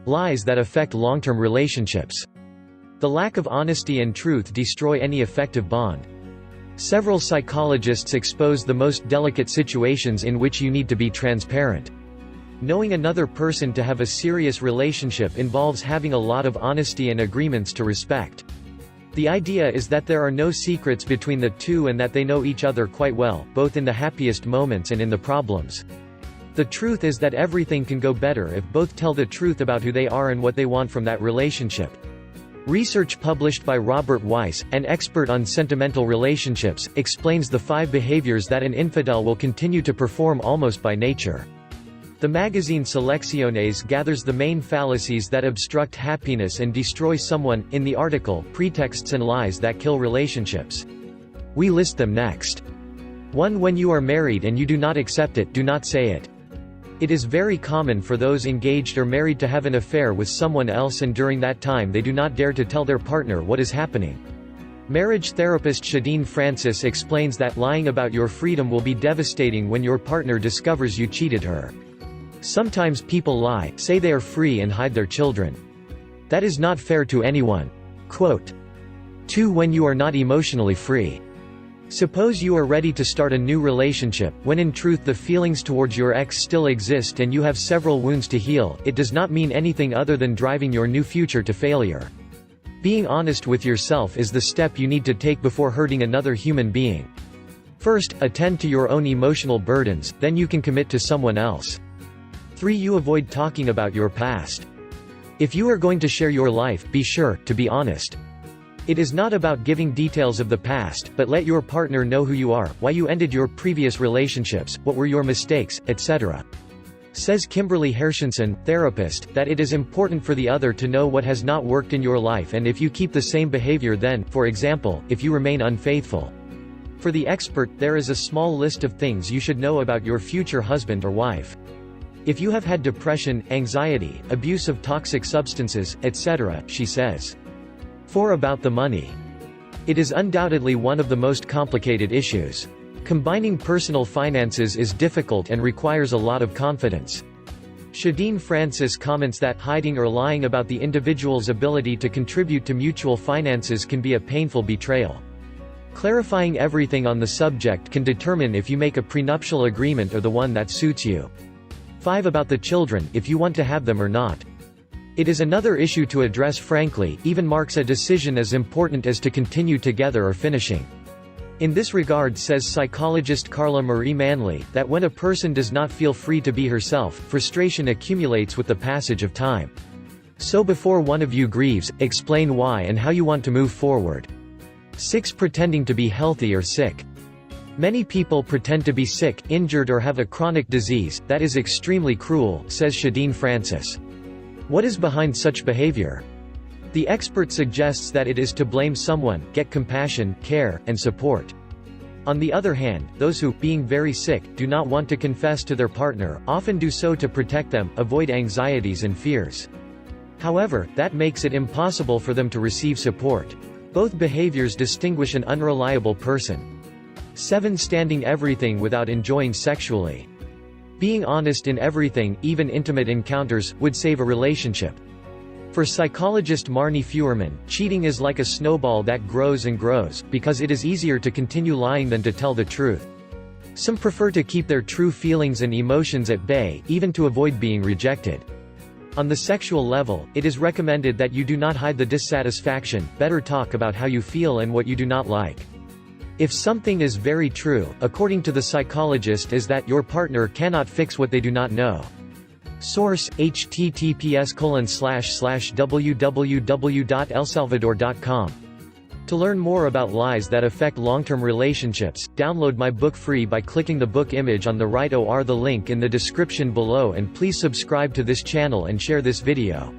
Lies that affect long-term relationships. The lack of honesty and truth destroy any effective bond. Several psychologists expose the most delicate situations in which you need to be transparent. Knowing another person to have a serious relationship involves having a lot of honesty and agreements to respect. The idea is that there are no secrets between the two and that they know each other quite well, both in the happiest moments and in the problems. The truth is that everything can go better if both tell the truth about who they are and what they want from that relationship. Research published by Robert Weiss, an expert on sentimental relationships, explains the 5 behaviors that an infidel will continue to perform almost by nature. The magazine Selecciones gathers the main fallacies that obstruct happiness and destroy someone, in the article, Pretexts and Lies That Kill Relationships. We list them next. 1. When you are married and you do not accept it, do not say it. It is very common for those engaged or married to have an affair with someone else, and during that time they do not dare to tell their partner what is happening. Marriage therapist Shadeen Francis explains that lying about your freedom will be devastating when your partner discovers you cheated her. Sometimes people lie, say they are free and hide their children. That is not fair to anyone. Quote. 2. When you are not emotionally free. Suppose you are ready to start a new relationship, when in truth the feelings towards your ex still exist and you have several wounds to heal. It does not mean anything other than driving your new future to failure. Being honest with yourself is the step you need to take before hurting another human being. First, attend to your own emotional burdens, then you can commit to someone else. 3. You avoid talking about your past. If you are going to share your life, be sure to be honest. It is not about giving details of the past, but let your partner know who you are, why you ended your previous relationships, what were your mistakes, etc. Says Kimberly Hershenson, therapist, that it is important for the other to know what has not worked in your life, and if you keep the same behavior, then, for example, if you remain unfaithful. For the expert, there is a small list of things you should know about your future husband or wife. If you have had depression, anxiety, abuse of toxic substances, etc., she says. 4. About the money. It is undoubtedly one of the most complicated issues. Combining personal finances is difficult and requires a lot of confidence. Shadeen Francis comments that hiding or lying about the individual's ability to contribute to mutual finances can be a painful betrayal. Clarifying everything on the subject can determine if you make a prenuptial agreement or the one that suits you. 5. About the children, if you want to have them or not. It is another issue to address frankly, even marks a decision as important as to continue together or finishing. In this regard, says psychologist Carla Marie Manley, that when a person does not feel free to be herself, frustration accumulates with the passage of time. So before one of you grieves, explain why and how you want to move forward. 6. Pretending to be healthy or sick. Many people pretend to be sick, injured, or have a chronic disease. That is extremely cruel, says Shadeen Francis. What is behind such behavior? The expert suggests that it is to blame someone, get compassion, care, and support. On the other hand, those who, being very sick, do not want to confess to their partner, often do so to protect them, avoid anxieties and fears. However, that makes it impossible for them to receive support. Both behaviors distinguish an unreliable person. 7. Standing everything without enjoying sexually. Being honest in everything, even intimate encounters, would save a relationship. For psychologist Marnie Feuerman, cheating is like a snowball that grows and grows, because it is easier to continue lying than to tell the truth. Some prefer to keep their true feelings and emotions at bay, even to avoid being rejected. On the sexual level, it is recommended that you do not hide the dissatisfaction, better talk about how you feel and what you do not like. If something is very true, according to the psychologist, is that your partner cannot fix what they do not know. Source: https://www.elsalvador.com. To learn more about lies that affect long-term relationships, download my book free by clicking the book image on the right or the link in the description below, and please subscribe to this channel and share this video.